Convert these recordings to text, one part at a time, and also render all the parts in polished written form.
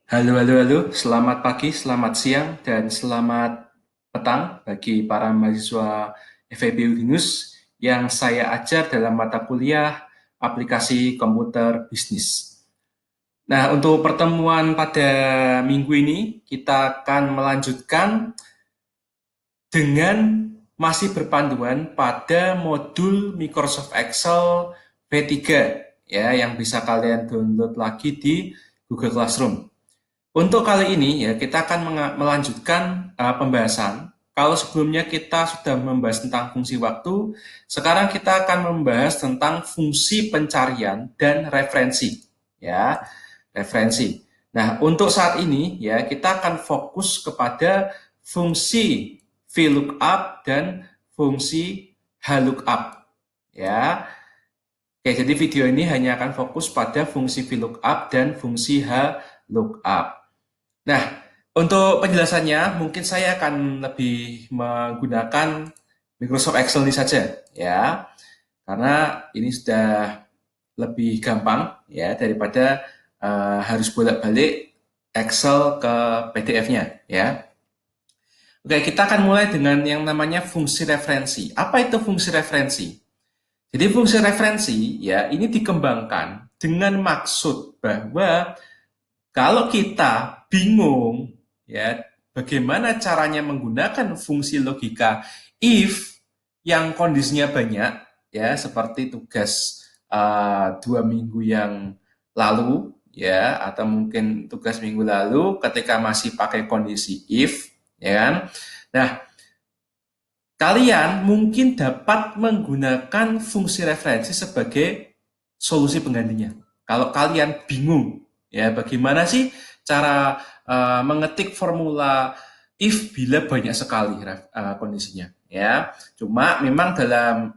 Halo, halo, halo. Selamat pagi, selamat siang, dan selamat petang bagi para mahasiswa FEB Udinus yang saya ajar dalam mata kuliah aplikasi komputer bisnis. Nah, untuk pertemuan pada minggu ini, kita akan melanjutkan dengan masih berpanduan pada modul Microsoft Excel V3 ya, yang bisa kalian download lagi di Google Classroom. Untuk kali ini ya kita akan melanjutkan pembahasan. Kalau sebelumnya kita sudah membahas tentang fungsi waktu, sekarang kita akan membahas tentang fungsi pencarian dan referensi. Ya, referensi. Nah, untuk saat ini ya kita akan fokus kepada fungsi VLOOKUP dan fungsi HLOOKUP. Ya, oke, jadi video ini hanya akan fokus pada fungsi VLOOKUP dan fungsi HLOOKUP. Nah, untuk penjelasannya mungkin saya akan lebih menggunakan Microsoft Excel ini saja ya. Karena ini sudah lebih gampang ya daripada harus bolak-balik Excel ke PDF-nya ya. Oke, kita akan mulai dengan yang namanya fungsi referensi. Apa itu fungsi referensi? Jadi fungsi referensi ya ini dikembangkan dengan maksud bahwa kalau kita bingung ya bagaimana caranya menggunakan fungsi logika if yang kondisinya banyak ya seperti tugas 2 minggu yang lalu ya atau mungkin tugas minggu lalu ketika masih pakai kondisi if ya kan. Nah, kalian mungkin dapat menggunakan fungsi referensi sebagai solusi penggantinya. Kalau kalian bingung, ya bagaimana sih cara mengetik formula if bila banyak sekali kondisinya, ya. Cuma memang dalam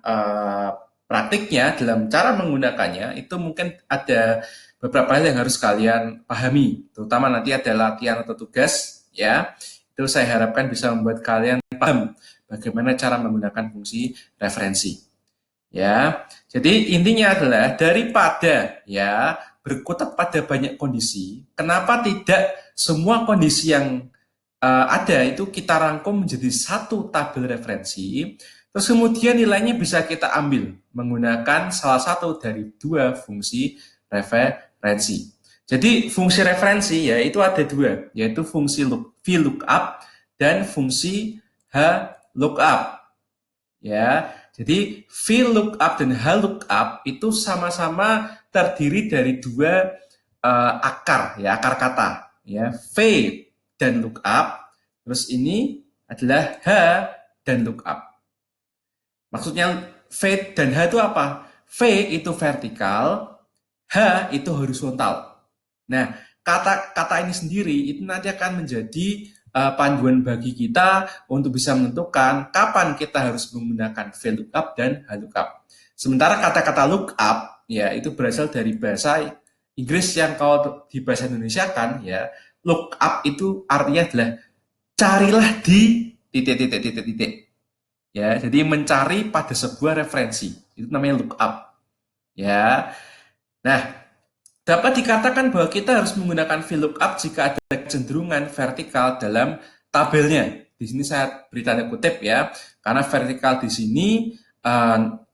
praktiknya, dalam cara menggunakannya itu mungkin ada beberapa hal yang harus kalian pahami, terutama nanti ada latihan atau tugas, ya. Itu saya harapkan bisa membuat kalian paham bagaimana cara menggunakan fungsi referensi. Ya, jadi intinya adalah daripada ya berkutat pada banyak kondisi, kenapa tidak semua kondisi yang ada itu kita rangkum menjadi satu tabel referensi, terus kemudian nilainya bisa kita ambil menggunakan salah satu dari dua fungsi referensi. Jadi fungsi referensi ya itu ada dua, yaitu fungsi VLOOKUP dan fungsi HLOOKUP. Ya, jadi VLOOKUP dan HLOOKUP itu sama-sama terdiri dari dua akar ya, akar kata ya, V dan lookup. Terus ini adalah H dan lookup. Maksudnya V dan H itu apa? V itu vertikal, H itu horizontal. Nah, kata-kata ini sendiri itu nanti akan menjadi panduan bagi kita untuk bisa menentukan kapan kita harus menggunakan VLOOKUP dan HLOOKUP. Sementara kata-kata lookup ya itu berasal dari bahasa Inggris yang kalau di bahasa Indonesia kan ya lookup itu artinya adalah carilah di titik-titik-titik-titik. Ya, jadi mencari pada sebuah referensi itu namanya lookup. Ya, nah dapat dikatakan bahwa kita harus menggunakan VLOOKUP jika ada kecenderungan vertikal dalam tabelnya. Di sini saya beri tanda kutip ya, karena vertikal di sini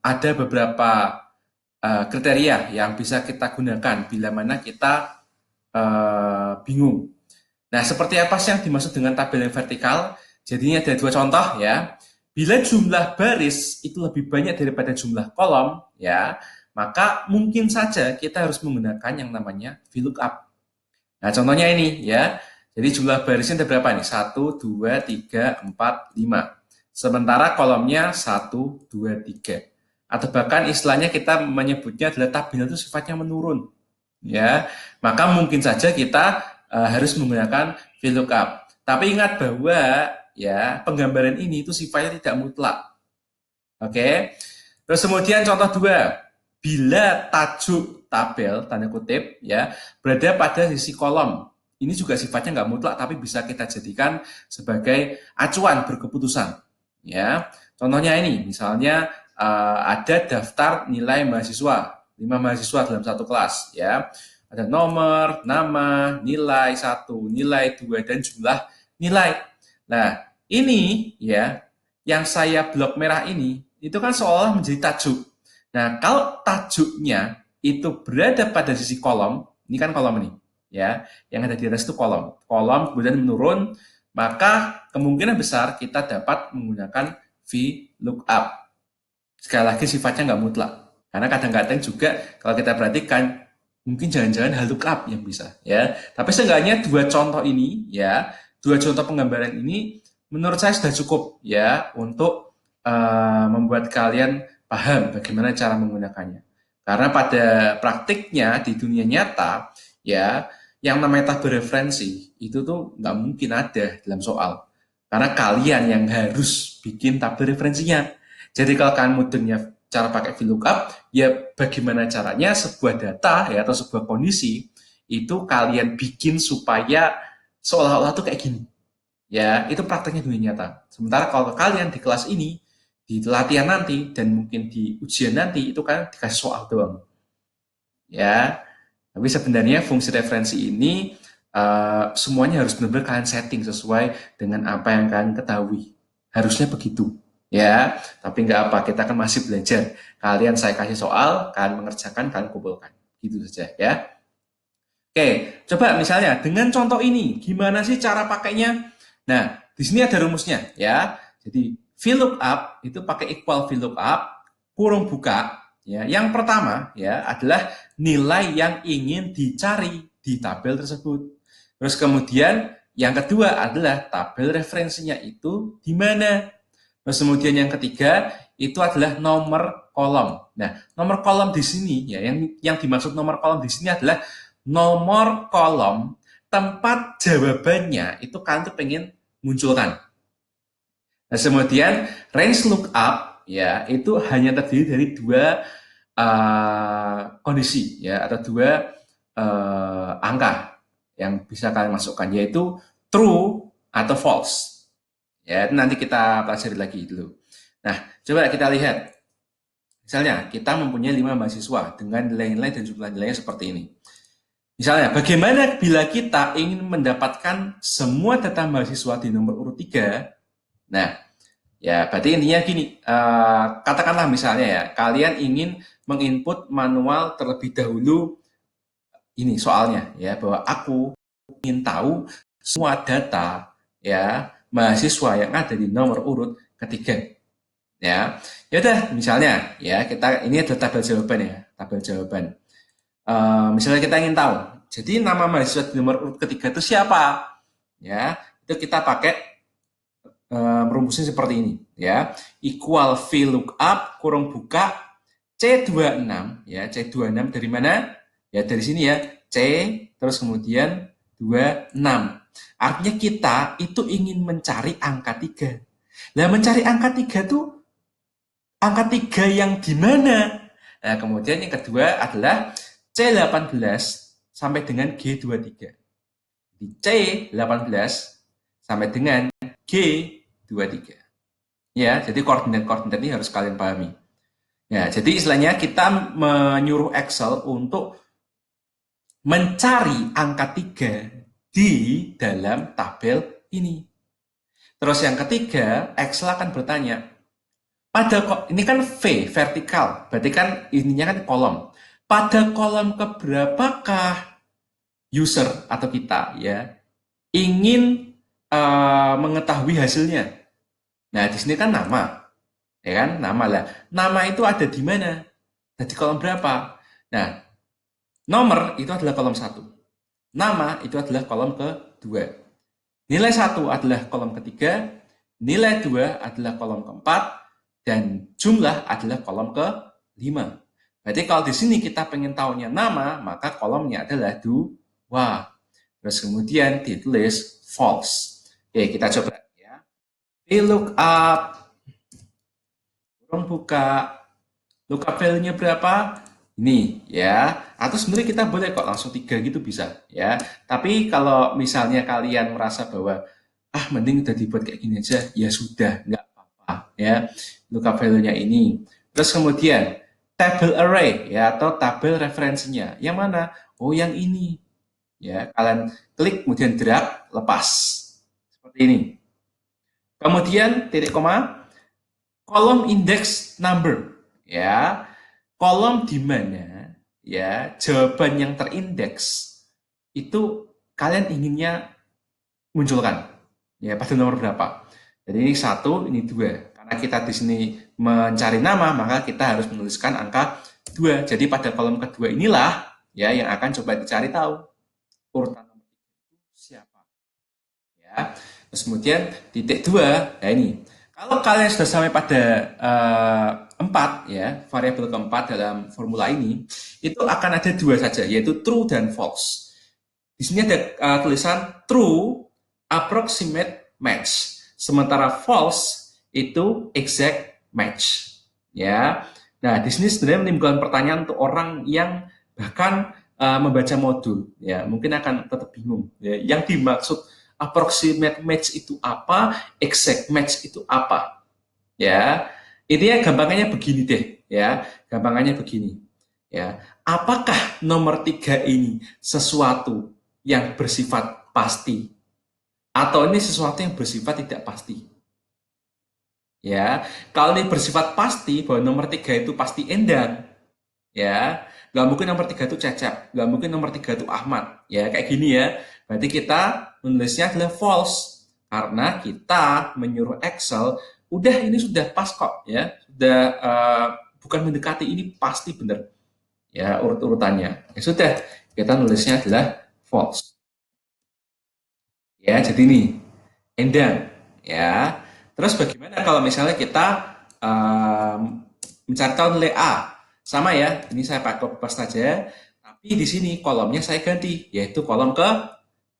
ada beberapa kriteria yang bisa kita gunakan bila mana kita bingung. Nah, seperti apa sih yang dimaksud dengan tabel yang vertikal? Jadinya ada dua contoh ya. Bila jumlah baris itu lebih banyak daripada jumlah kolom, ya, maka mungkin saja kita harus menggunakan yang namanya VLOOKUP. Nah, contohnya ini ya. Jadi jumlah barisnya ada berapa nih? 1, 2, 3, 4, 5. Sementara kolomnya 1, 2, 3. Atau bahkan istilahnya kita menyebutnya adalah tabel itu sifatnya menurun. Ya, maka mungkin saja kita harus menggunakan VLOOKUP. Tapi ingat bahwa ya penggambaran ini itu sifatnya tidak mutlak. Oke. Terus kemudian contoh dua, bila tajuk tabel tanda kutip ya berada pada sisi kolom, ini juga sifatnya nggak mutlak tapi bisa kita jadikan sebagai acuan berkeputusan. Ya, contohnya ini, misalnya ada daftar nilai mahasiswa, 5 mahasiswa dalam satu kelas. Ya, Ada nomor, nama, nilai 1, nilai 2, dan jumlah nilai. Nah, ini ya, yang saya blok merah ini, itu kan seolah menjadi tajuk. Nah, kalau tajuknya itu berada pada sisi kolom, ini kan kolom ini, ya, yang ada di atas itu kolom. Kolom kemudian menurun, maka kemungkinan besar kita dapat menggunakan VLOOKUP. Sekali lagi sifatnya nggak mutlak. Karena kadang-kadang juga kalau kita perhatikan, mungkin jangan-jangan hal lookup yang bisa, ya. Tapi seenggaknya dua contoh ini, ya, dua contoh penggambaran ini menurut saya sudah cukup, ya, untuk membuat kalian paham bagaimana cara menggunakannya. Karena pada praktiknya di dunia nyata, ya, yang namanya tabel referensi itu tuh nggak mungkin ada dalam soal. Karena kalian yang harus bikin tabel referensinya. Jadi kalau kalian mudahnya cara pakai VLOOKUP, ya bagaimana caranya sebuah data ya atau sebuah kondisi itu kalian bikin supaya seolah-olah tuh kayak gini. Ya, itu prakteknya dunia nyata. Sementara kalau kalian di kelas ini, di latihan nanti, dan mungkin di ujian nanti, itu kan dikasih soal doang. Ya, tapi sebenarnya fungsi referensi ini semuanya harus benar-benar kalian setting sesuai dengan apa yang kalian ketahui. Harusnya begitu. Ya, tapi nggak apa, kita kan masih belajar. Kalian saya kasih soal, kalian mengerjakan, kalian kumpulkan. Gitu saja ya. Oke, coba misalnya dengan contoh ini, gimana sih cara pakainya? Nah, di sini ada rumusnya ya. Jadi VLOOKUP itu pakai equal VLOOKUP kurung buka ya. Yang pertama ya adalah nilai yang ingin dicari di tabel tersebut. Terus kemudian yang kedua adalah tabel referensinya itu di mana. Terus kemudian yang ketiga itu adalah nomor kolom. Nah, nomor kolom di sini ya yang dimaksud nomor kolom di sini adalah nomor kolom tempat jawabannya itu kalian tuh pengen munculkan. Nah, kemudian range lookup ya itu hanya terdiri dari dua kondisi ya atau dua angka yang bisa kalian masukkan yaitu true atau false. Ya, nanti kita pelajari lagi dulu. Nah, coba kita lihat. Misalnya, kita mempunyai 5 mahasiswa dengan nilai-nilai dan jumlah nilainya seperti ini. Misalnya, bagaimana bila kita ingin mendapatkan semua data mahasiswa di nomor urut 3? Nah, ya berarti intinya gini, katakanlah misalnya ya, kalian ingin menginput manual terlebih dahulu ini soalnya ya, bahwa aku ingin tahu semua data ya mahasiswa yang ada di nomor urut ketiga. Ya, ya udah misalnya ya kita ini adalah tabel jawaban ya, tabel jawaban. Misalnya kita ingin tahu, jadi nama mahasiswa di nomor urut ketiga itu siapa? Ya, itu kita pakai merumusnya seperti ini, ya. Equal VLOOKUP kurung buka C26, ya. C26 dari mana? Ya dari sini ya. C terus kemudian 26. Artinya kita itu ingin mencari angka 3. Nah, mencari angka 3 tuh angka 3 yang di mana? Nah, kemudian yang kedua adalah C18 sampai dengan G23. Di C18 sampai dengan G23. Ya, jadi koordinat-koordinat ini harus kalian pahami. Ya, jadi istilahnya kita menyuruh Excel untuk mencari angka 3 di dalam tabel ini. Terus yang ketiga, Excel akan bertanya, ini kan V, vertikal, berarti kan ininya kan kolom. Pada kolom keberapakah user atau kita ya ingin mengetahui hasilnya? Nah, di sini kan nama, ya kan? Nama lah. Nama itu ada di mana? Di kolom berapa? Nah, nomor itu adalah kolom 1. Nama itu adalah kolom kedua. Nilai 1 adalah kolom ketiga, nilai 2 adalah kolom keempat, dan jumlah adalah kolom ke-5. Berarti kalau di sini kita pengen tahunya nama, maka kolomnya adalah 2. Terus kemudian ditulis false. Oke, kita coba ya. VLOOKUP, kurung buka, lookup value-nya berapa? Ini ya. Atau sebenarnya kita boleh kok langsung 3 gitu bisa ya. Tapi kalau misalnya kalian merasa bahwa mending udah dibuat kayak gini aja, ya sudah, nggak apa-apa ya. Lookup value-nya ini. Terus kemudian table array ya atau tabel referensinya. Yang mana? Oh, yang ini. Ya, kalian klik kemudian drag, lepas. Seperti ini. Kemudian titik koma, kolom index number ya. Kolom di mana ya jawaban yang terindeks itu kalian inginnya munculkan ya pada nomor berapa. Jadi ini 1, ini 2. Karena kita di sini mencari nama, maka kita harus menuliskan angka 2. Jadi pada kolom kedua inilah ya yang akan coba dicari tahu urutan nomor siapa. Ya. Terus kemudian titik 2, ya ini. Kalau kalian sudah sampai pada 4 ya, variabel keempat dalam formula ini, itu akan ada 2 saja, yaitu true dan false. Di sini ada tulisan true approximate match, sementara false itu exact match. Ya, nah di sini sebenarnya menimbulkan pertanyaan untuk orang yang bahkan membaca modul, ya mungkin akan tetap bingung. Ya. Yang dimaksud approximate match itu apa, exact match itu apa? Ya, intinya gampangnya begini deh, ya, gampangnya begini. Ya, apakah nomor 3 ini sesuatu yang bersifat pasti atau ini sesuatu yang bersifat tidak pasti? Ya, kalau ini bersifat pasti bahwa nomor 3 itu pasti Endang, ya, nggak mungkin nomor 3 itu Cecep, nggak mungkin nomor 3 itu Ahmad, ya kayak gini ya. Berarti kita menulisnya adalah false karena kita menyuruh Excel, udah ini sudah pas kok, ya, sudah bukan mendekati, ini pasti benar, ya urut-urutannya. Ya sudah, kita nulisnya adalah false. Ya, jadi ini Endang, ya. Terus bagaimana kalau misalnya kita mencari tahu nilai A? Sama ya, ini saya pakai copy paste saja, tapi di sini kolomnya saya ganti, yaitu kolom ke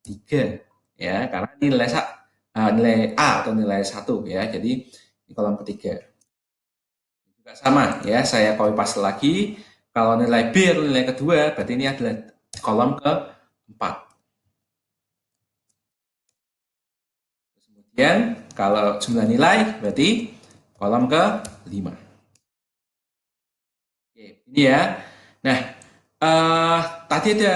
3. Ya, karena ini nilai A atau nilai 1 ya. Jadi di kolom ketiga. Juga sama ya, saya copy paste lagi. Kalau nilai B atau nilai kedua, berarti ini adalah kolom ke-4. Kemudian kalau jumlah nilai berarti kolom ke-5. Oke, ini ya. Nah, tadi ada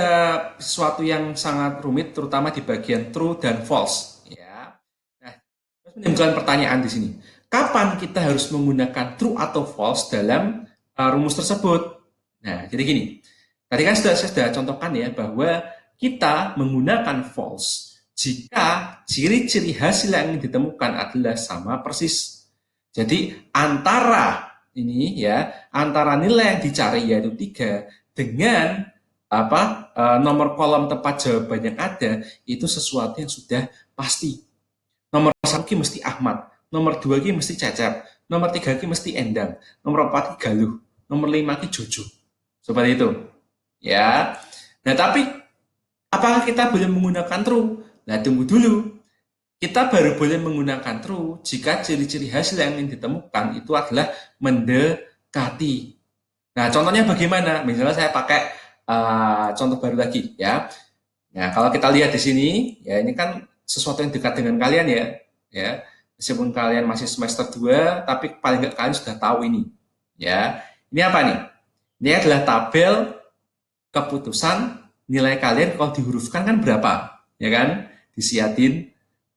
sesuatu yang sangat rumit, terutama di bagian true dan false. Ya. Nah, terus menimbulkan pertanyaan di sini. Kapan kita harus menggunakan true atau false dalam rumus tersebut? Nah, jadi gini. Tadi kan saya sudah contohkan ya bahwa kita menggunakan false jika ciri-ciri hasil yang ditemukan adalah sama persis. Jadi antara ini ya, antara nilai yang dicari yaitu 3 dengan nomor kolom tempat jawaban yang ada itu sesuatu yang sudah pasti. Nomor 1 mesti Ahmad, nomor 2 mesti Cecep, nomor 3 mesti Endang, nomor 4 Galuh, nomor 5 Jojo. Seperti itu. Ya. Nah, tapi apakah kita boleh menggunakan true? Nah, tunggu dulu. Kita baru boleh menggunakan true jika ciri-ciri hasil yang ingin ditemukan itu adalah mendekati. Nah, contohnya bagaimana? Misalnya saya pakai contoh baru lagi ya. Nah, kalau kita lihat di sini, ya ini kan sesuatu yang dekat dengan kalian ya. Ya, meskipun kalian masih semester 2, tapi paling nggak kalian sudah tahu ini. Ya, ini apa nih? Ini adalah tabel keputusan nilai kalian kalau dihurufkan kan berapa, ya kan? Disiatin.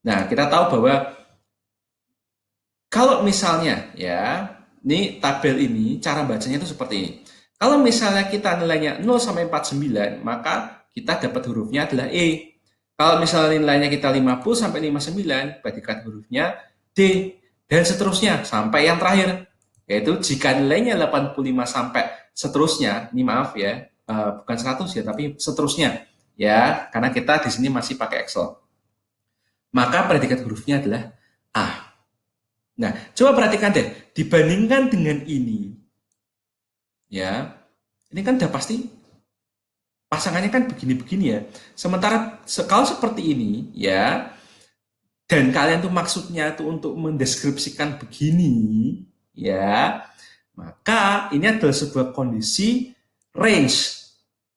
Nah, kita tahu bahwa kalau misalnya ya, ini tabel ini cara bacanya itu seperti ini. Kalau misalnya kita nilainya 0 sampai 49, maka kita dapat hurufnya adalah E. Kalau misalnya nilainya kita 50 sampai 59, berarti kan hurufnya D. Dan seterusnya sampai yang terakhir. Yaitu jika nilainya 85 sampai seterusnya, ini maaf ya, bukan 100 ya, tapi seterusnya. Ya, karena kita di sini masih pakai Excel. Maka predikat hurufnya adalah A. Nah, coba perhatikan deh, dibandingkan dengan ini, ya, ini kan udah pasti pasangannya kan begini-begini ya. Sementara kalau seperti ini, ya, dan kalian tuh maksudnya tuh untuk mendeskripsikan begini, ya, maka ini adalah sebuah kondisi range.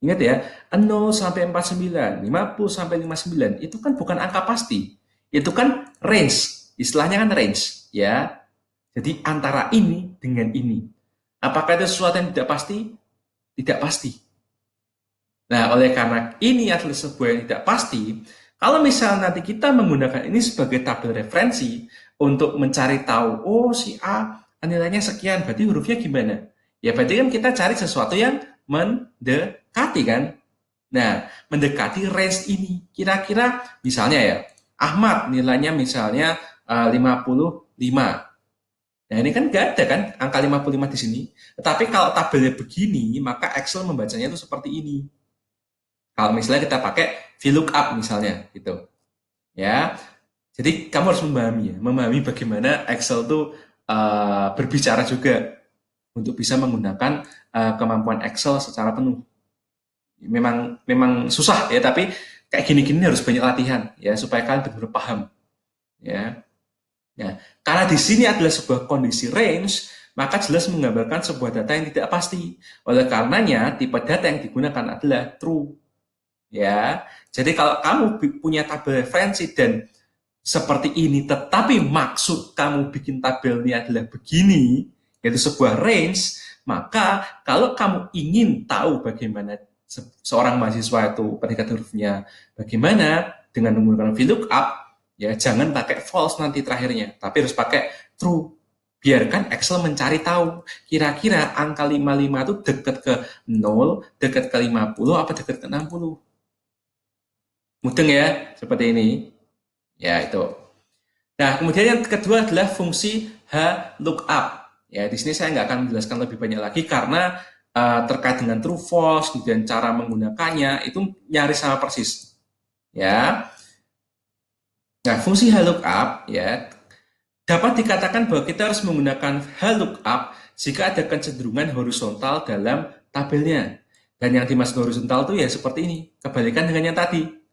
Ingat ya, 0 sampai 49, 50 sampai 59, itu kan bukan angka pasti. Itu kan range, istilahnya kan range, ya. Jadi antara ini dengan ini. Apakah itu sesuatu yang tidak pasti? Tidak pasti. Nah, oleh karena ini adalah sebuah yang tidak pasti, kalau misalnya nanti kita menggunakan ini sebagai tabel referensi untuk mencari tahu, oh si A nilainya sekian, berarti hurufnya gimana? Ya berarti kan kita cari sesuatu yang mendekati kan? Nah, mendekati range ini. Kira-kira misalnya ya, Ahmad nilainya misalnya 55. Nah, ini kan nggak ada kan angka 55 di sini. Tetapi kalau tabelnya begini, maka Excel membacanya itu seperti ini. Kalau misalnya kita pakai VLOOKUP misalnya gitu. Ya. Jadi kamu harus memahami bagaimana Excel itu berbicara juga untuk bisa menggunakan kemampuan Excel secara penuh. Memang susah ya, tapi kayak gini-gini harus banyak latihan ya supaya kalian benar-benar paham ya. Nah, karena di sini adalah sebuah kondisi range, maka jelas menggambarkan sebuah data yang tidak pasti. Oleh karenanya, tipe data yang digunakan adalah true. Ya, jadi kalau kamu punya tabel referensi dan seperti ini, tetapi maksud kamu bikin tabelnya adalah begini, yaitu sebuah range, maka kalau kamu ingin tahu bagaimana seorang mahasiswa itu predikat hurufnya bagaimana dengan menggunakan VLOOKUP, ya jangan pakai false nanti terakhirnya, tapi harus pakai true. Biarkan Excel mencari tahu kira-kira angka 55 itu dekat ke 0, dekat ke 50, apa dekat ke 60. Mudeng ya, seperti ini. Ya, itu. Nah, kemudian yang kedua adalah fungsi HLOOKUP. Ya, di sini saya nggak akan menjelaskan lebih banyak lagi karena terkait dengan true false, kemudian cara menggunakannya itu nyaris sama persis. Ya. Nah, fungsi HLOOKUP ya dapat dikatakan bahwa kita harus menggunakan HLOOKUP jika ada kecenderungan horizontal dalam tabelnya. Dan yang dimaksud horizontal itu ya seperti ini, kebalikan dengan yang tadi.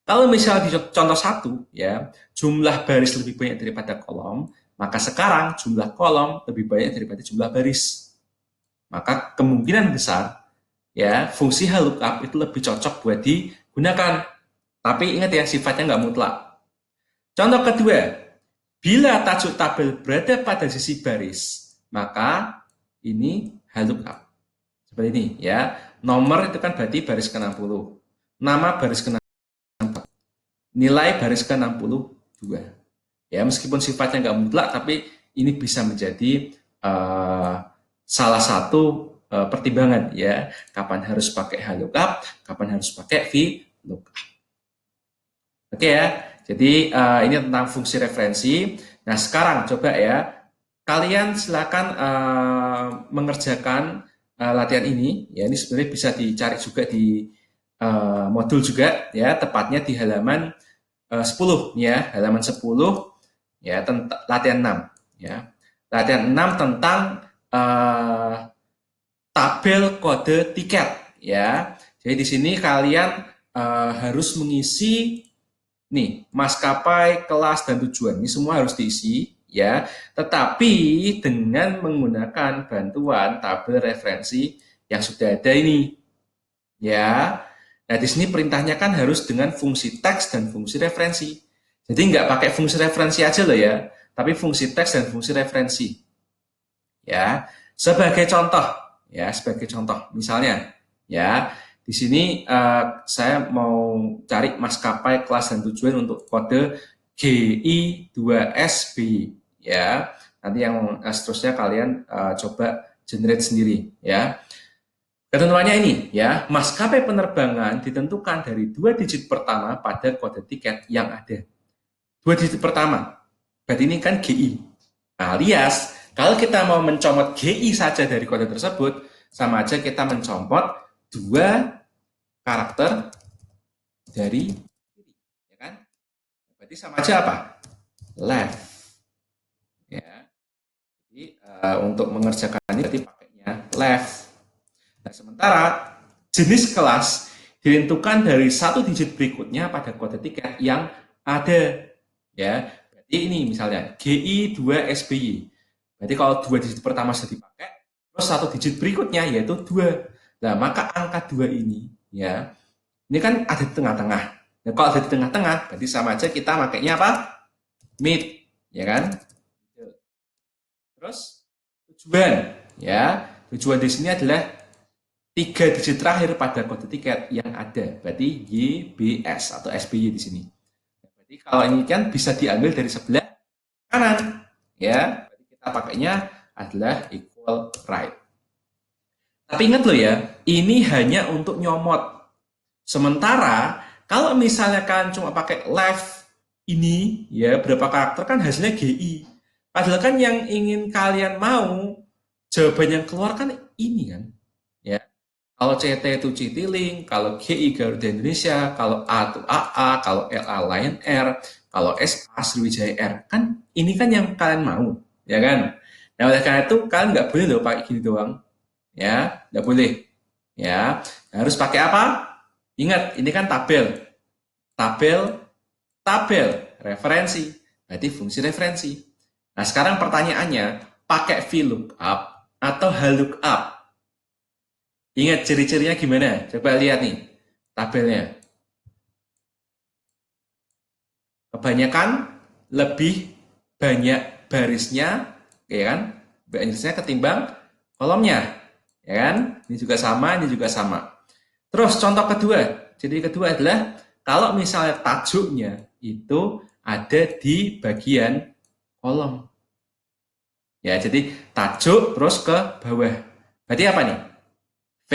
Kalau misalnya di contoh 1, ya, jumlah baris lebih banyak daripada kolom, maka sekarang jumlah kolom lebih banyak daripada jumlah baris. Maka kemungkinan besar, ya, fungsi HLOOKUP itu lebih cocok buat digunakan. Tapi ingat ya, sifatnya nggak mutlak. Contoh kedua, bila tajuk tabel berada pada sisi baris, maka ini HLOOKUP. Seperti ini, ya. Nomor itu kan berarti baris ke-60. Nama baris ke-60. Nilai baris ke-62. Ya, meskipun sifatnya nggak mutlak, tapi ini bisa menjadi salah satu pertimbangan ya, kapan harus pakai HLOOKUP, kapan harus pakai VLOOKUP. Oke ya, jadi ini tentang fungsi referensi. Nah, sekarang coba ya, kalian silakan mengerjakan latihan ini. Ya, ini sebenarnya bisa dicari juga di modul juga ya, tepatnya di halaman 10 ya, halaman 10 ya, latihan 6 ya. Latihan 6 tentang tabel kode tiket ya. Jadi di sini kalian harus mengisi nih maskapai, kelas dan tujuan. Ini semua harus diisi ya. Tetapi dengan menggunakan bantuan tabel referensi yang sudah ada ini. Ya. Nah, di sini perintahnya kan harus dengan fungsi teks dan fungsi referensi. Jadi nggak pakai fungsi referensi aja loh ya, tapi fungsi teks dan fungsi referensi. Ya, sebagai contoh, misalnya, ya, di sini saya mau cari maskapai kelas dan tujuan untuk kode GI2SB, ya. Nanti yang seterusnya kalian coba generate sendiri, ya. Ketentuannya ini ya, maskapai penerbangan ditentukan dari 2 digit pertama pada kode tiket yang ada. 2 digit pertama, berarti ini kan GI. Alias, kalau kita mau mencomot GI saja dari kode tersebut, sama aja kita mencomot 2 karakter dari kiri, ya kan? Berarti sama aja apa? Left. Ya. Jadi untuk mengerjakan ini berarti pakainya left. Nah, sementara jenis kelas ditentukan dari 1 digit berikutnya pada kode tiket yang ada. Ya, berarti ini misalnya GI2SBY. Berarti kalau 2 digit pertama sudah dipakai, terus 1 digit berikutnya yaitu 2. Nah, maka angka 2 ini ya, ini kan ada di tengah-tengah. Nah, kalau ada di tengah-tengah, berarti sama aja kita makainya apa? Mid, ya kan? Terus tujuan, ya. Tujuan di sini adalah 3 digit terakhir pada kode tiket yang ada. Berarti YBS atau SBY di sini. Berarti kalau ini kan bisa diambil dari sebelah kanan. Ya, berarti kita pakainya adalah equal right. Tapi ingat loh ya, ini hanya untuk nyomot. Sementara kalau misalnya kan cuma pakai left ini ya berapa karakter kan hasilnya GI. Padahal kan yang ingin kalian mau jawaban yang keluar kan ini kan. Ya. Kalau CT itu Citylink, kalau GI Garuda Indonesia, kalau A itu AA, kalau LA Lion Air, kalau SA Sriwijaya Air. Kan ini kan yang kalian mau, ya kan? Nah, oleh karena itu kalian nggak boleh loh pakai gini doang. Ya, nggak boleh. Ya, harus pakai apa? Ingat, ini kan tabel. Tabel, tabel, referensi. Berarti fungsi referensi. Nah, sekarang pertanyaannya, pakai VLOOKUP atau HLOOKUP? Ingat ciri-cirinya gimana? Coba lihat nih tabelnya. Kebanyakan lebih banyak barisnya, ya kan? Barisnya ketimbang kolomnya, ya kan? Ini juga sama, ini juga sama. Terus contoh kedua, ciri kedua adalah kalau misalnya tajuknya itu ada di bagian kolom. Ya, jadi tajuk terus ke bawah. Berarti apa nih? V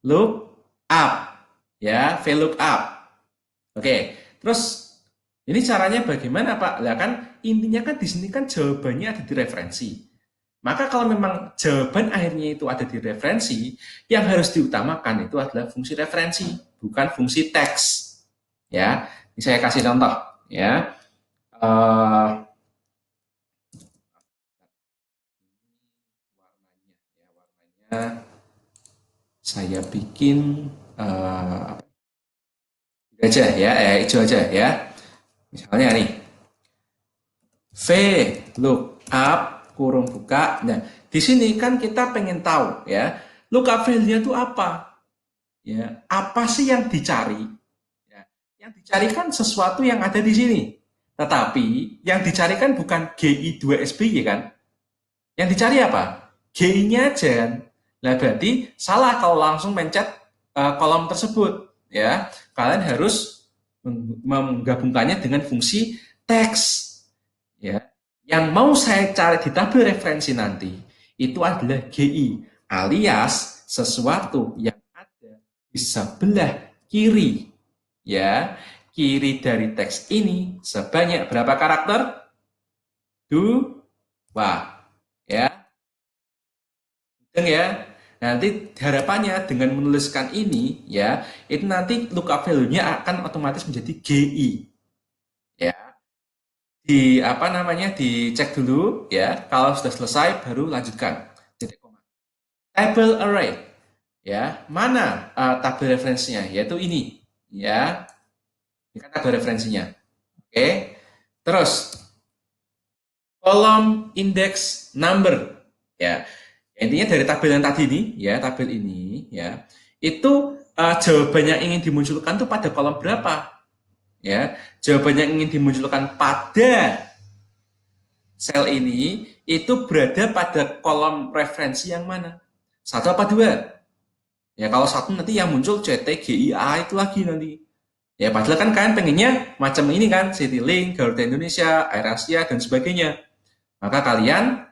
look up. Ya, V look up. Oke, terus ini caranya bagaimana Pak? Lah kan intinya kan di sini kan jawabannya ada di referensi. Maka kalau memang jawaban akhirnya itu ada di referensi, yang harus diutamakan itu adalah fungsi referensi, bukan fungsi teks. Ya, ini saya kasih contoh. Ya, warnanya saya bikin aja ya, hijau aja ya. Misalnya nih, V lookup kurung buka. Nah, di sini kan kita pengen tahu ya, lookup value-nya itu apa? Ya, apa sih yang dicari? Ya, yang dicari kan sesuatu yang ada di sini. Tetapi yang dicari kan bukan GI2SBY kan? Yang dicari apa? GI-nya aja kan? Nah, berarti salah kalau langsung mencet kolom tersebut. Ya, kalian harus menggabungkannya dengan fungsi teks. Ya, yang mau saya cari di tabel referensi nanti itu adalah GI alias sesuatu yang ada di sebelah kiri. Ya, kiri dari teks ini sebanyak berapa karakter? 2. Ya, dan ya. Nanti harapannya dengan menuliskan ini ya, itu nanti lookup value-nya akan otomatis menjadi GI. Ya, di apa namanya dicek dulu ya, kalau sudah selesai baru lanjutkan titik koma. Table array ya, mana tabel referensinya, yaitu ini ya, ini kan tabel referensinya. Oke, terus kolom index number ya, intinya dari tabel yang tadi ini ya, tabel ini ya, itu jawaban yang ingin dimunculkan tuh pada kolom berapa ya, jawaban yang ingin dimunculkan pada sel ini itu berada pada kolom referensi yang mana? 1 apa 2? Ya kalau 1 nanti yang muncul CTGIA itu lagi nanti. Ya padahal kan kalian pengennya macam ini kan, Citylink, Garuda Indonesia, AirAsia, dan sebagainya. Maka kalian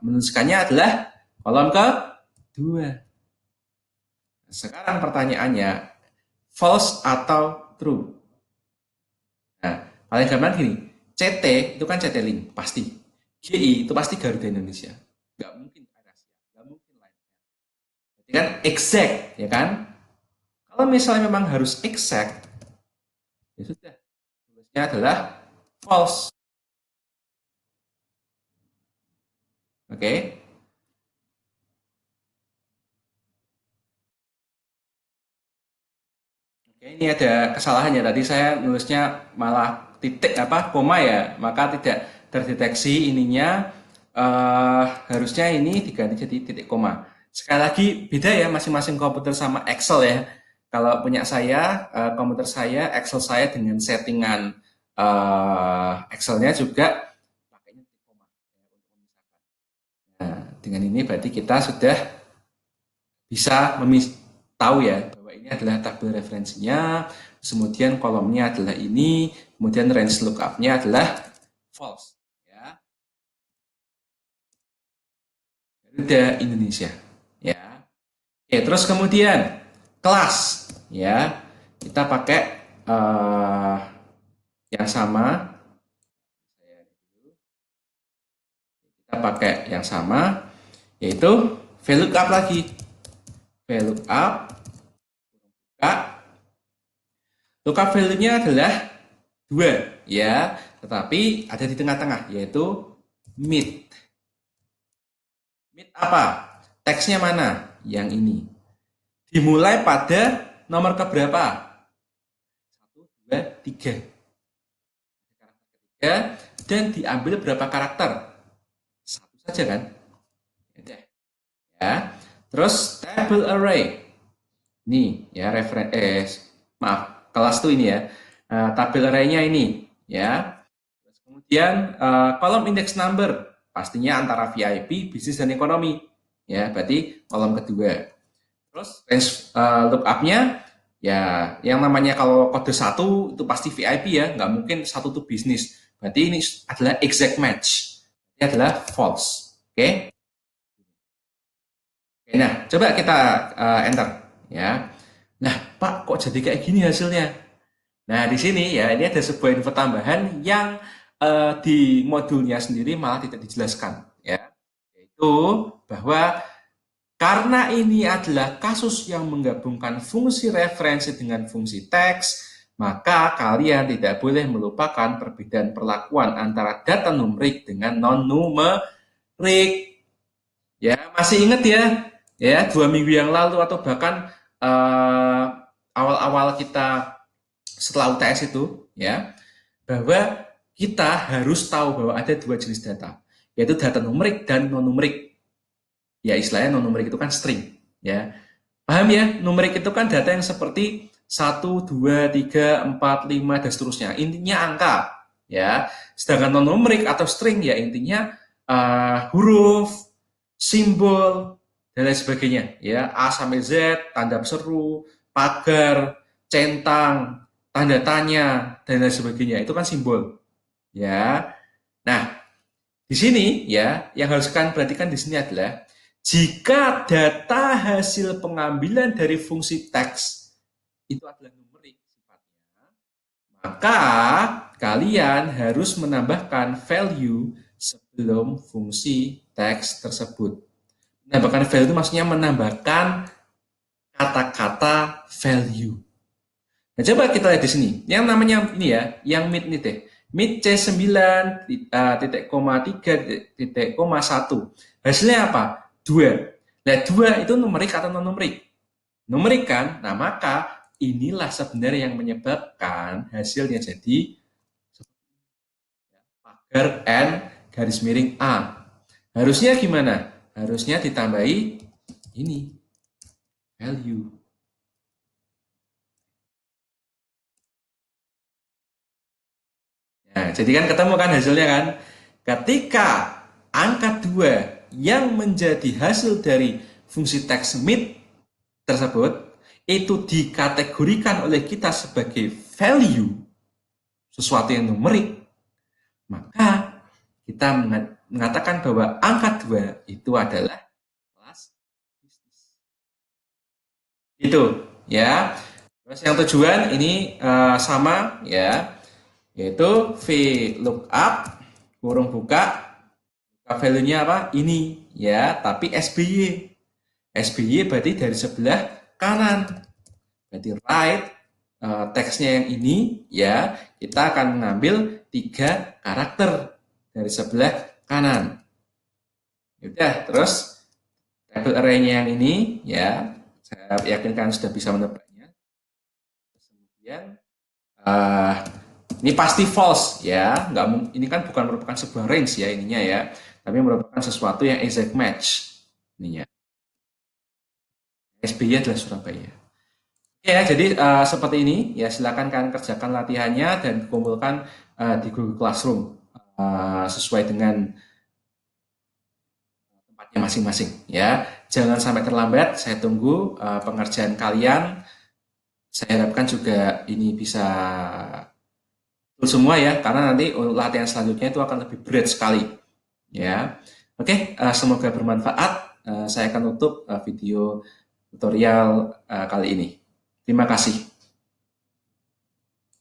menuliskannya adalah kolom ke-2. Sekarang pertanyaannya, false atau true? Nah, paling gampang gini, CT itu kan CT Link, pasti. GI itu pasti Garuda Indonesia. Nggak mungkin AirAsia, nggak mungkin lain. Berarti kan exact, ya kan? Kalau misalnya memang harus exact, ya sudah. Tulisnya adalah false. Oke. Oke, ini ada kesalahannya. Tadi saya nulisnya malah titik apa koma ya, maka tidak terdeteksi ininya. Harusnya ini diganti jadi titik koma. Sekali lagi beda ya masing-masing komputer sama Excel ya. Kalau punya saya komputer saya Excel saya dengan settingan Excelnya juga pakainya titik koma. Nah, dengan ini berarti kita sudah bisa tahu ya bahwa ini adalah tabel referensinya, kemudian kolomnya adalah ini, kemudian range lookup-nya adalah false. Ya. Garuda Indonesia. Ya. Oke, terus kemudian kelas, ya kita pakai yang sama. Kita pakai yang sama, yaitu VLOOKUP lagi. VLOOKUP, lookup value-nya adalah 2, ya, tetapi ada di tengah-tengah, yaitu mid. Mid apa? Teksnya mana? Yang ini. Dimulai pada nomor keberapa? 1, 2, 3. Dan diambil berapa karakter? 1 saja kan? Ya. Terus table array. Ini ya maaf, kelas tuh ini ya. Tabel array-nya ini ya. Terus kemudian kolom index number pastinya antara VIP, bisnis dan ekonomi. Ya, berarti kolom kedua. Terus range lookup-nya ya yang namanya kalau kode 1 itu pasti VIP ya, nggak mungkin 1 itu bisnis. Berarti ini adalah exact match. Ini adalah false. Oke. Nah, coba kita enter ya. Nah, Pak, kok jadi kayak gini hasilnya? Nah, di sini ya ini ada sebuah info tambahan yang di modulnya sendiri malah tidak dijelaskan ya. Yaitu bahwa karena ini adalah kasus yang menggabungkan fungsi referensi dengan fungsi teks, maka kalian tidak boleh melupakan perbedaan perlakuan antara data numerik dengan non-numerik. Ya, masih ingat ya? Ya, 2 minggu yang lalu atau bahkan awal-awal kita setelah UTS itu, ya, bahwa kita harus tahu bahwa ada 2 jenis data, yaitu data numerik dan non-numerik. Ya, istilahnya non-numerik itu kan string, ya. Paham ya? Numerik itu kan data yang seperti 1, 2, 3, 4, 5 dan seterusnya. Intinya angka, ya. Sedangkan non-numerik atau string ya intinya huruf, simbol dan lain sebagainya, ya. A sampai Z, tanda seru, pagar, centang, tanda tanya dan lain sebagainya. Itu kan simbol, ya. Nah, di sini ya yang harus kalian perhatikan di sini adalah jika data hasil pengambilan dari fungsi teks itu adalah numerik sifatnya, maka kalian harus menambahkan value sebelum fungsi teks tersebut. Menambahkan value itu maksudnya menambahkan kata-kata value. Nah, coba kita lihat di sini. Yang namanya ini ya, yang mid nih teh. Mid C9.3.1. Hasilnya apa? 2. Nah, 2 itu numerik atau non-numerik? Numerik kan? Nah, maka inilah sebenarnya yang menyebabkan hasilnya jadi pagar N garis miring A. Harusnya gimana? Harusnya ditambahi ini value. Nah, jadi kan ketemu kan hasilnya kan? Ketika angka 2 yang menjadi hasil dari fungsi teks mid tersebut itu dikategorikan oleh kita sebagai value, sesuatu yang numerik, maka kita mengatakan bahwa angka 2 itu adalah kelas bisnis. Itu ya. Terus yang tujuan ini sama ya, yaitu VLOOKUP kurung buka value-nya apa? Ini ya, tapi SBY. SBY berarti dari sebelah kanan. Berarti right teksnya yang ini ya, kita akan mengambil 3 karakter dari sebelah kanan. Udah, terus table array-nya yang ini ya, saya yakin kalian sudah bisa menebaknya. Kemudian ini pasti false ya, ini kan bukan merupakan sebuah range ya ininya ya, tapi merupakan sesuatu yang exact match ininya. SBY adalah Surabaya. Ya, jadi seperti ini ya, silakan kalian kerjakan latihannya dan kumpulkan di Google Classroom sesuai dengan tempat masing-masing ya. Jangan sampai terlambat. Saya tunggu pengerjaan kalian. Saya harapkan juga ini bisa full semua ya, karena nanti latihan selanjutnya itu akan lebih berat sekali ya. Oke, semoga bermanfaat. Saya akan tutup video tutorial kali ini. Terima kasih.